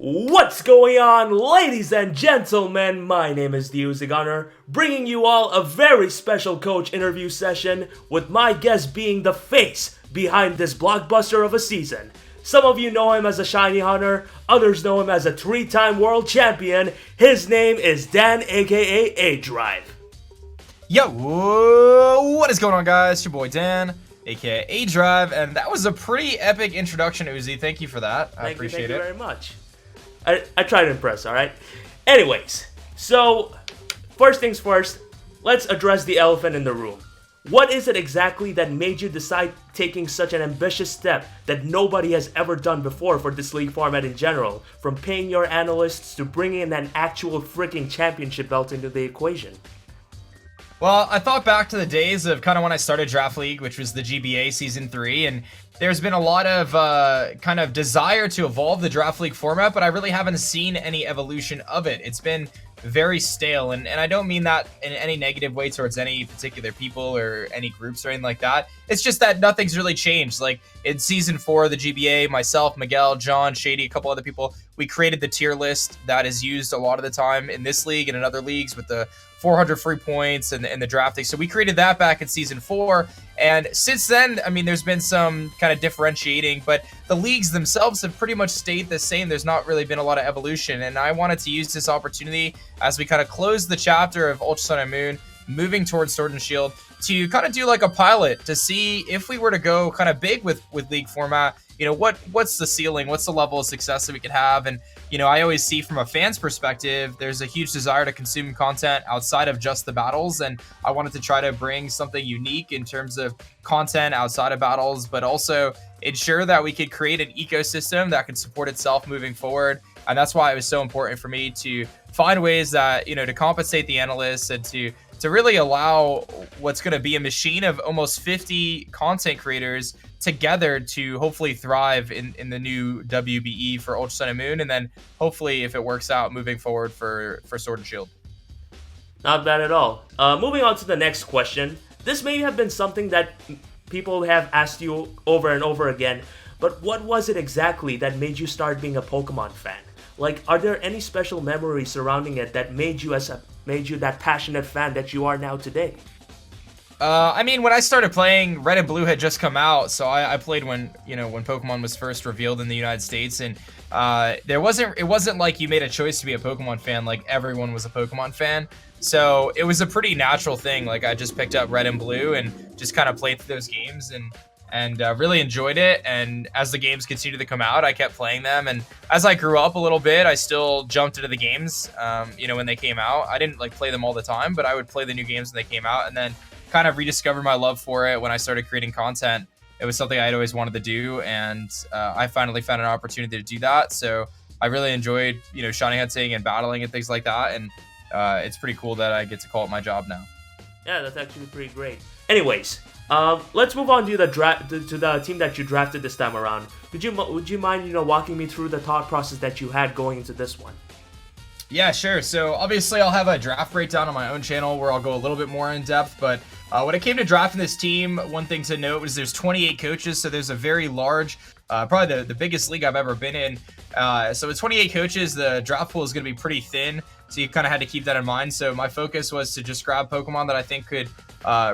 What's going on, ladies and gentlemen? My name is the UziGunner, bringing you all a very special coach interview session, with my guest being the face behind this blockbuster of a season. Some of you know him as a shiny hunter, others know him as a 3-time world champion. His name is Dan, aka aDrive. Yo, what is going on, guys? It's your boy Dan, aka aDrive, and that was a pretty epic introduction, Uzi. Thank you for that. I appreciate it. Thank you very much. I try to impress, alright? Anyways, so, first things first, let's address the elephant in the room. What is it exactly that made you decide taking such an ambitious step that nobody has ever done before for this league format in general, from paying your analysts to bringing in an actual freaking championship belt into the equation? Well, I thought back to the days of kind of when I started Draft League, which was the GBA Season 3, and there's been a lot of kind of desire to evolve the Draft League format, but I really haven't seen any evolution of it. It's been very stale, and I don't mean that in any negative way towards any particular people or any groups or anything like that. It's just that nothing's really changed. Like in Season 4 of the GBA, myself, Miguel, John, Shady, a couple other people, we created the tier list that is used a lot of the time in this league and in other leagues with the 400 free points and the drafting. So we created that back in Season 4. And since then, I mean, there's been some kind of differentiating, but the leagues themselves have pretty much stayed the same. There's not really been a lot of evolution. And I wanted to use this opportunity as we kind of close the chapter of Ultra Sun and Moon, moving towards Sword and Shield, to kind of do like a pilot to see if we were to go kind of big with league format, you know, what's the ceiling, what's the level of success that we could have. And you know, I always see from a fan's perspective, there's a huge desire to consume content outside of just the battles, and I wanted to try to bring something unique in terms of content outside of battles, but also ensure that we could create an ecosystem that could support itself moving forward. And that's why it was so important for me to find ways that, you know, to compensate the analysts and to really allow what's going to be a machine of almost 50 content creators together to hopefully thrive in the new WBE for Ultra Sun and Moon, and then hopefully, if it works out, moving forward for Sword and Shield. Not bad at all. Moving on to the next question. This may have been something that people have asked you over and over again, but what was it exactly that made you start being a Pokemon fan? Like, are there any special memories surrounding it that made you that passionate fan that you are now today? I mean, when I started playing, Red and Blue had just come out, so I played when Pokemon was first revealed in the United States, and it wasn't like you made a choice to be a Pokemon fan. Like, everyone was a Pokemon fan, so it was a pretty natural thing. Like, I just picked up Red and Blue and just kind of played through those games and really enjoyed it. And as the games continued to come out, I kept playing them. And as I grew up a little bit, I still jumped into the games, you know, when they came out. I didn't like play them all the time, but I would play the new games when they came out, and then kind of rediscovered my love for it when I started creating content. It was something I'd always wanted to do, and I finally found an opportunity to do that. So I really enjoyed, you know, shiny hunting and battling and things like that. And it's pretty cool that I get to call it my job now. Yeah, that's actually pretty great. Anyways, let's move on to the team that you drafted this time around. Would you mind, you know, walking me through the thought process that you had going into this one? Yeah, sure. So obviously I'll have a draft breakdown on my own channel where I'll go a little bit more in depth, but when it came to drafting this team, one thing to note was there's 28 coaches, so there's a very large, probably the biggest league I've ever been in. So with 28 coaches, the draft pool is going to be pretty thin, so you kind of had to keep that in mind. So my focus was to just grab Pokemon that I think could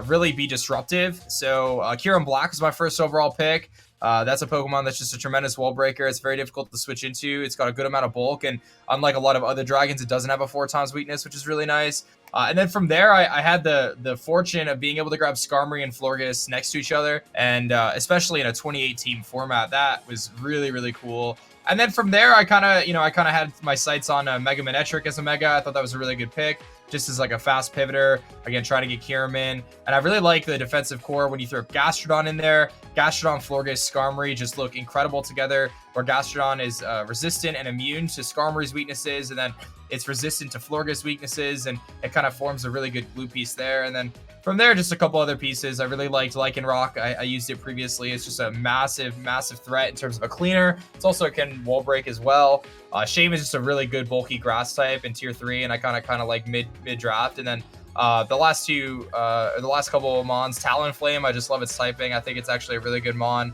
really be disruptive. So Kyurem Black is my first overall pick. That's a Pokemon that's just a tremendous wall breaker. It's very difficult to switch into. It's got a good amount of bulk, and unlike a lot of other dragons, it doesn't have a 4x weakness, which is really nice. And then from there, I had the fortune of being able to grab Skarmory and Florges next to each other, and especially in a 28-team format, that was really, really cool. And then from there, I kind of had my sights on Mega Manectric as a Mega. I thought that was a really good pick, just as like a fast pivoter. Again, trying to get Kyurem in. And I really like the defensive core when you throw Gastrodon in there. Gastrodon, Florges, Skarmory just look incredible together, where Gastrodon is resistant and immune to Skarmory's weaknesses, and then it's resistant to Florges' weaknesses, and it kind of forms a really good glue piece there. And then from there, just a couple other pieces. I really liked Lycanroc. I used it previously. It's just a massive, massive threat in terms of a cleaner. It's also can wall break as well. Shame is just a really good bulky grass type in tier 3, and I kind of like mid draft. And then the last couple of mons, Talonflame, I just love its typing. I think it's actually a really good mon.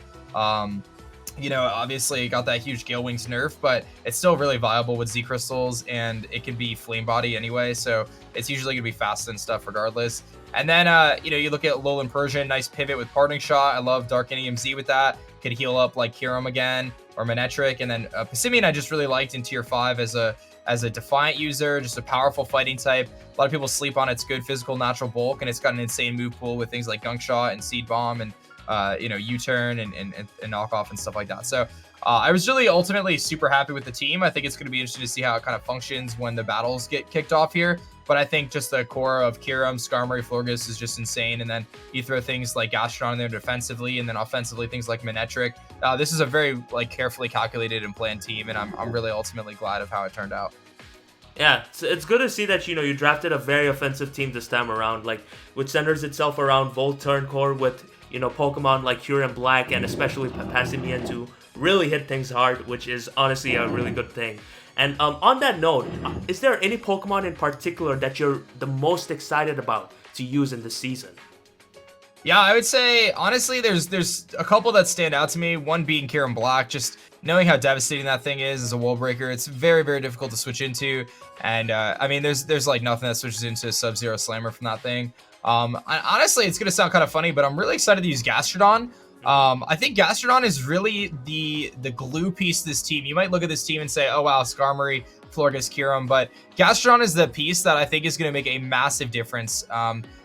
You know, obviously it got that huge Gale Wings nerf, but it's still really viable with Z crystals, and it can be flame body anyway, so it's usually gonna be fast and stuff regardless. And then you know, you look at Alolan Persian, nice pivot with Parting Shot. I love Darkinium Z with that. Could heal up like Kyurem again or Manectric. And then Pissimian I just really liked in tier 5 as a Defiant user, just a powerful fighting type. A lot of people sleep on its good physical natural bulk, and it's got an insane move pool with things like Gunk Shot and Seed Bomb and you know, U-turn and knockoff and stuff like that. So I was really ultimately super happy with the team. I think it's going to be interesting to see how it kind of functions when the battles get kicked off here. But I think just the core of Kyurem, Skarmory, Florges is just insane. And then you throw things like Gastrodon in there defensively, and then offensively things like Manectric. This is a very like carefully calculated and planned team, and I'm really ultimately glad of how it turned out. Yeah, it's good to see that, you know, you drafted a very offensive team this time around, like, which centers itself around Volturn core with, you know, Pokemon like Kyurem Black and especially Pissimian to really hit things hard, which is honestly a really good thing. And on that note, is there any Pokemon in particular that you're the most excited about to use in the season? Yeah, I would say, honestly, there's a couple that stand out to me. One being Kyurem Black, just knowing how devastating that thing is as a wall breaker. It's very, very difficult to switch into. And, I mean, there's like nothing that switches into a Sub-Zero Slammer from that thing. Honestly, it's going to sound kind of funny, but I'm really excited to use Gastrodon. I think Gastrodon is really the glue piece to this team. You might look at this team and say, oh, wow, Skarmory, Florges, Kyurem, but Gastrodon is the piece that I think is going to make a massive difference.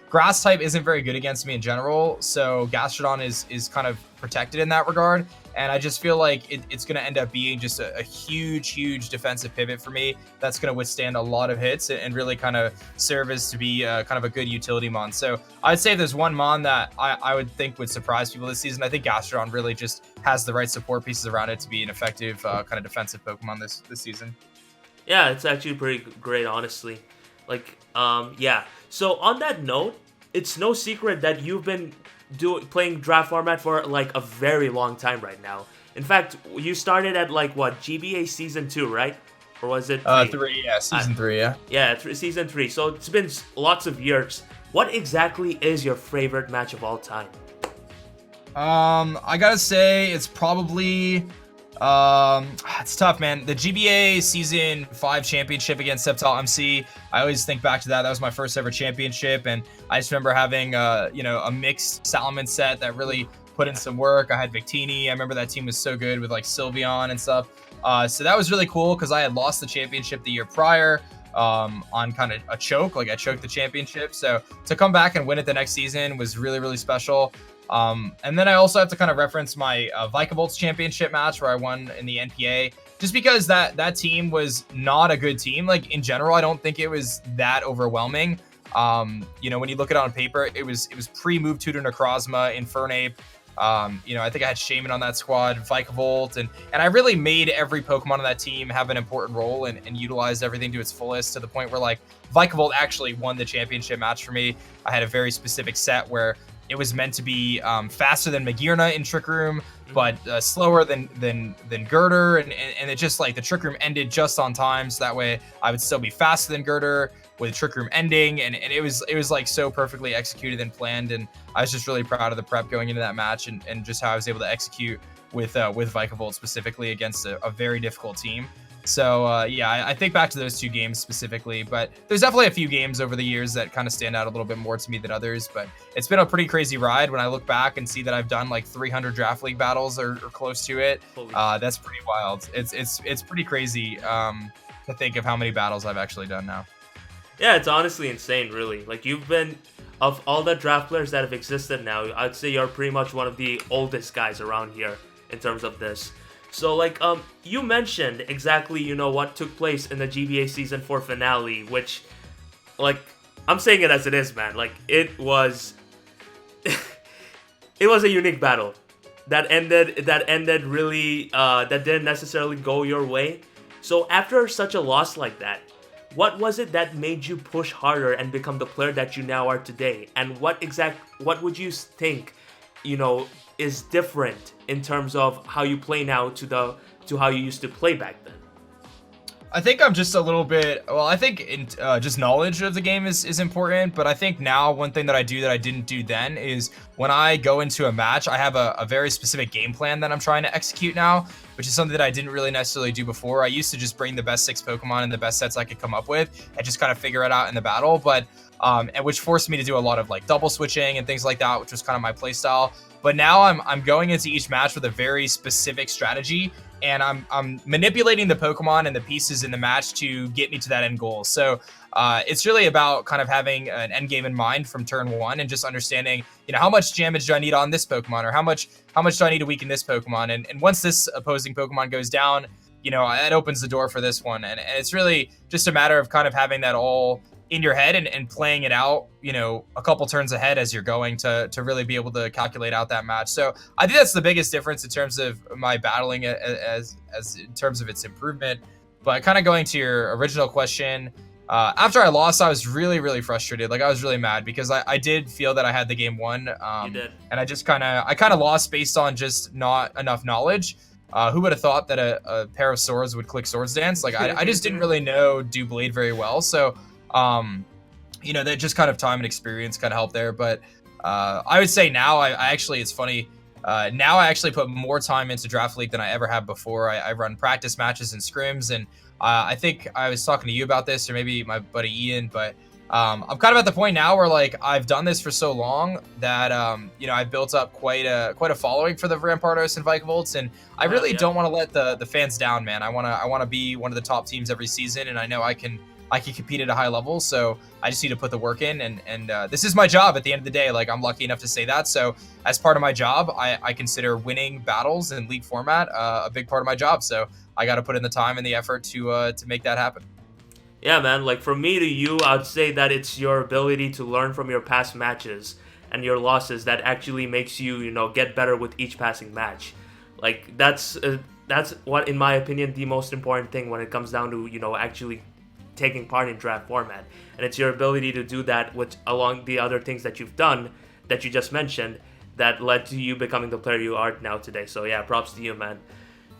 Grass type isn't very good against me in general, so Gastrodon is kind of protected in that regard, and I just feel like it's going to end up being just a huge defensive pivot for me that's going to withstand a lot of hits and really kind of serve as to be kind of a good utility mon. So I'd say if there's one mon that I would think would surprise people this season, I think Gastrodon really just has the right support pieces around it to be an effective kind of defensive Pokemon this season. Yeah, it's actually pretty great, honestly. Like, yeah. So on that note, it's no secret that you've been playing draft format for like a very long time right now. In fact, you started at like what, GBA season 2, right? Or was it 3? Yeah, season 3, yeah. Yeah, season 3. So it's been lots of years. What exactly is your favorite match of all time? I gotta say it's probably it's tough, man. The GBA Season 5 championship against Sceptile MC, I always think back to that. That was my first ever championship, and I just remember having, you know, a mixed Salmon set that really put in some work. I had Victini. I remember that team was so good with, like, Sylveon and stuff. So that was really cool because I had lost the championship the year prior on kind of a choke. Like, I choked the championship. So to come back and win it the next season was really special. And then I also have to kind of reference my Vikavolts championship match where I won in the NPA, just because that team was not a good team. Like, in general, I don't think it was that overwhelming. You know, when you look at it on paper, it was pre-move tutor Necrozma, Infernape. You know, I think I had Shaman on that squad, Vikavolt, and I really made every Pokemon on that team have an important role and utilized everything to its fullest, to the point where, like, Vikavolt actually won the championship match for me. I had a very specific set where it was meant to be faster than Magearna in Trick Room, but slower than Girder, and it just, like, the Trick Room ended just on time, so that way I would still be faster than Girder with Trick Room ending, and it was like so perfectly executed and planned, and I was just really proud of the prep going into that match and just how I was able to execute with Vikavolt specifically against a very difficult team. So yeah, I think back to those two games specifically, but there's definitely a few games over the years that kind of stand out a little bit more to me than others. But it's been a pretty crazy ride when I look back and see that I've done like 300 draft league battles or close to it. That's pretty wild. It's pretty crazy to think of how many battles I've actually done now. Yeah, it's honestly insane, really. Like, you've been, of all the draft players that have existed now, I'd say you're pretty much one of the oldest guys around here in terms of this. So, like, you mentioned exactly, you know, what took place in the GBA Season 4 finale, which, like, I'm saying it as it is, man. Like, it was it was a unique battle that ended really, that didn't necessarily go your way. So after such a loss like that, what was it that made you push harder and become the player that you now are today? And what would you think, you know, is different in terms of how you play now to how you used to play back then? I think I'm just a little bit, well, I think just knowledge of the game is important, but I think now one thing that I do that I didn't do then is when I go into a match, I have a very specific game plan that I'm trying to execute now, which is something that I didn't really necessarily do before. I used to just bring the best 6 Pokemon and the best sets I could come up with and just kind of figure it out in the battle, but and which forced me to do a lot of like double switching and things like that, which was kind of my play style. But now I'm going into each match with a very specific strategy, and I'm manipulating the Pokemon and the pieces in the match to get me to that end goal. So it's really about kind of having an end game in mind from turn 1 and just understanding, you know, how much damage do I need on this Pokemon, or how much do I need to weaken this Pokemon, and once this opposing Pokemon goes down, you know, it opens the door for this one, and it's really just a matter of kind of having that all in your head and playing it out, you know, a couple turns ahead as you're going to really be able to calculate out that match. So I think that's the biggest difference in terms of my battling as in terms of its improvement. But kind of going to your original question, after I lost, I was really frustrated. Like, I was really mad because I did feel that I had the game won. You did. And I just kind of lost based on just not enough knowledge. Who would have thought that a pair of swords would click Swords Dance? Like, I just didn't really know Do Blade very well. So you know, that just kind of time and experience kind of helped there. But I would say now I actually, it's funny, now I actually put more time into Draft League than I ever have before. I run practice matches and scrims, and I think I was talking to you about this, or maybe my buddy Ian, but I'm kind of at the point now where, like, I've done this for so long that you know, I've built up quite a following for the Rampardos and Vikavolts, and I really don't want to let the fans down, man. I want to be one of the top teams every season, and I know I can compete at a high level, so I just need to put the work in, and this is my job at the end of the day. Like, I'm lucky enough to say that, so as part of my job, I consider winning battles in league format a big part of my job, so I got to put in the time and the effort to make that happen. Yeah, man, like, from me to you, I'd say that it's your ability to learn from your past matches and your losses that actually makes you, you know, get better with each passing match. Like, that's what, in my opinion, the most important thing when it comes down to, you know, actually taking part in draft format. And it's your ability to do that with along the other things that you've done that you just mentioned that led to you becoming the player you are now today. So yeah, props to you, man.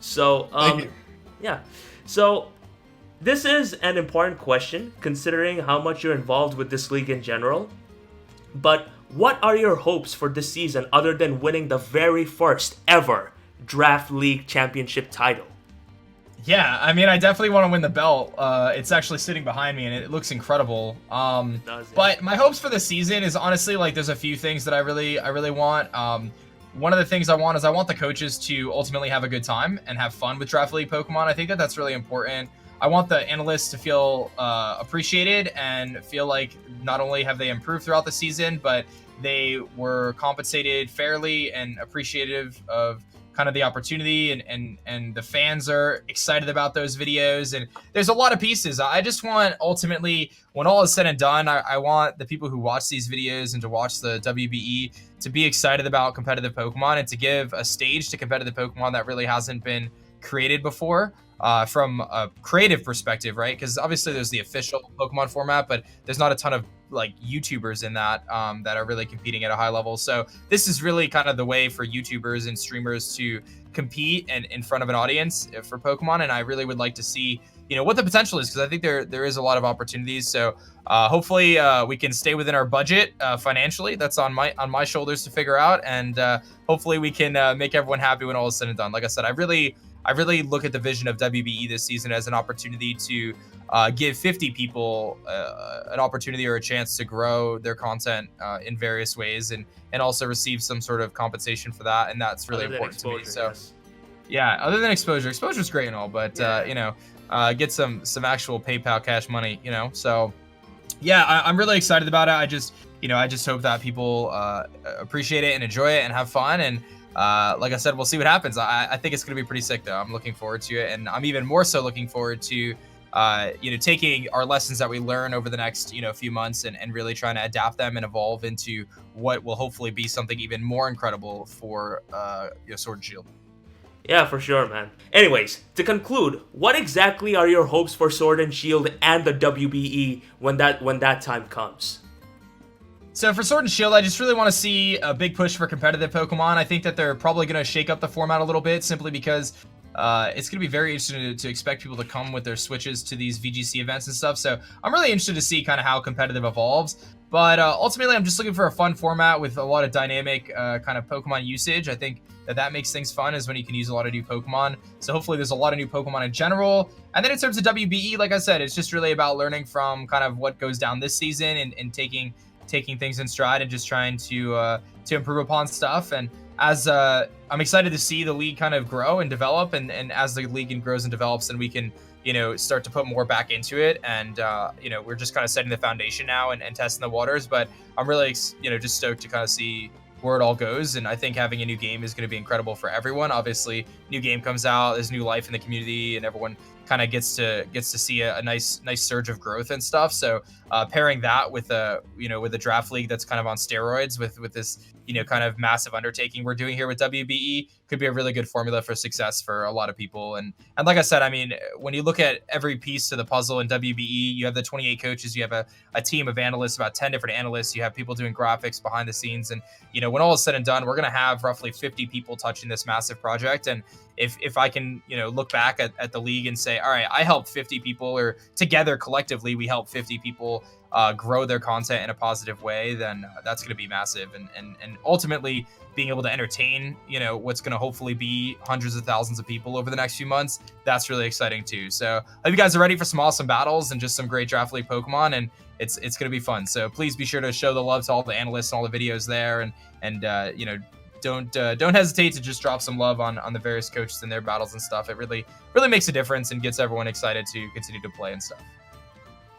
So Thank you. Yeah, so this is an important question considering how much you're involved with this league in general. But what are your hopes for this season other than winning the very first ever Draft League Championship title? Yeah, I mean, I definitely want to win the belt. It's actually sitting behind me, and it looks incredible. But my hopes for the season is honestly, like, there's a few things that I really want. One of the things I want is I want the coaches to ultimately have a good time and have fun with Draft League Pokemon. I think that that's really important. I want the analysts to feel appreciated and feel like not only have they improved throughout the season, but they were compensated fairly and appreciative of kind of the opportunity, and the fans are excited about those videos, and there's a lot of pieces. I just want, ultimately, when all is said and done, I want the people who watch these videos and to watch the WBE to be excited about competitive Pokemon and to give a stage to competitive Pokemon that really hasn't been created before. From a creative perspective, right? Because obviously there's the official Pokemon format, but there's not a ton of, like, YouTubers in that that are really competing at a high level. So this is really kind of the way for YouTubers and streamers to compete and in front of an audience for Pokemon. And I really would like to see, you know, what the potential is, because I think there is a lot of opportunities. So hopefully we can stay within our budget financially. That's on my shoulders to figure out, and hopefully we can make everyone happy when all is said and done. Like I said, I really look at the vision of WBE this season as an opportunity to give 50 people an opportunity or a chance to grow their content in various ways, and also receive some sort of compensation for that. And that's really important to me. So yeah, other than exposure is great and all, but you know, get some actual PayPal cash money, you know. So yeah, I'm really excited about it. I just hope that people appreciate it and enjoy it and have fun. And like I said, we'll see what happens. I think it's going to be pretty sick, though. I'm looking forward to it, and I'm even more so looking forward to, you know, taking our lessons that we learn over the next, you know, few months and really trying to adapt them and evolve into what will hopefully be something even more incredible for you know, Sword and Shield. Yeah, for sure, man. Anyways, to conclude, what exactly are your hopes for Sword and Shield and the WBE when that time comes? So for Sword and Shield, I just really want to see a big push for competitive Pokemon. I think that they're probably going to shake up the format a little bit, simply because it's going to be very interesting to expect people to come with their Switches to these VGC events and stuff. So I'm really interested to see kind of how competitive evolves. But ultimately, I'm just looking for a fun format with a lot of dynamic kind of Pokemon usage. I think that makes things fun is when you can use a lot of new Pokemon. So hopefully there's a lot of new Pokemon in general. And then in terms of WBE, like I said, it's just really about learning from kind of what goes down this season and taking things in stride and just trying to improve upon stuff. And as I'm excited to see the league kind of grow and develop, and as the league grows and develops, then we can start to put more back into it. And we're just kind of setting the foundation now and testing the waters. But I'm really just stoked to kind of see where it all goes. And I think having a new game is going to be incredible for everyone. Obviously, new game comes out, there's new life in the community, and everyone kind of gets to see a nice surge of growth and stuff. So pairing that with a draft league that's kind of on steroids with this kind of massive undertaking we're doing here with WBE could be a really good formula for success for a lot of people. And like I said, I mean, when you look at every piece to the puzzle in WBE, you have the 28 coaches, you have a team of analysts, about 10 different analysts, you have people doing graphics behind the scenes, and when all is said and done, we're going to have roughly 50 people touching this massive project. And if I can look back at the league and say, all right, I helped 50 people, or together collectively we helped 50 people grow their content in a positive way, then that's going to be massive. And ultimately being able to entertain what's going to hopefully be hundreds of thousands of people over the next few months, that's really exciting too. So I hope you guys are ready for some awesome battles and just some great draft league Pokemon, and it's going to be fun. So please be sure to show the love to all the analysts and all the videos there, and don't hesitate to just drop some love on the various coaches and their battles and stuff. It really makes a difference and gets everyone excited to continue to play and stuff.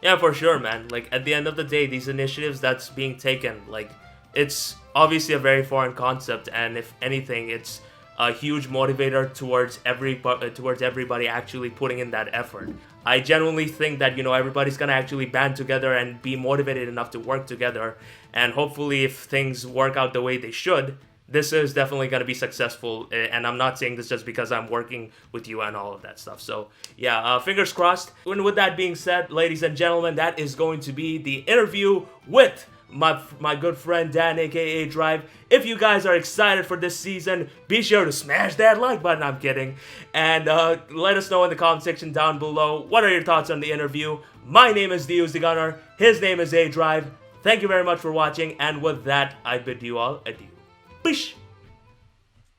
Yeah, for sure, man. Like, at the end of the day, these initiatives that's being taken, like, it's obviously a very foreign concept, and if anything, it's a huge motivator towards everybody actually putting in that effort. I genuinely think that, everybody's gonna actually band together and be motivated enough to work together, and hopefully if things work out the way they should, this is definitely going to be successful. And I'm not saying this just because I'm working with you and all of that stuff. So yeah, fingers crossed. And with that being said, ladies and gentlemen, that is going to be the interview with my good friend Dan, aka aDrive. If you guys are excited for this season, be sure to smash that like button. I'm kidding. And let us know in the comment section down below, what are your thoughts on the interview? My name is the UziGunner. His name is aDrive. Thank you very much for watching. And with that, I bid you all adieu. Bish!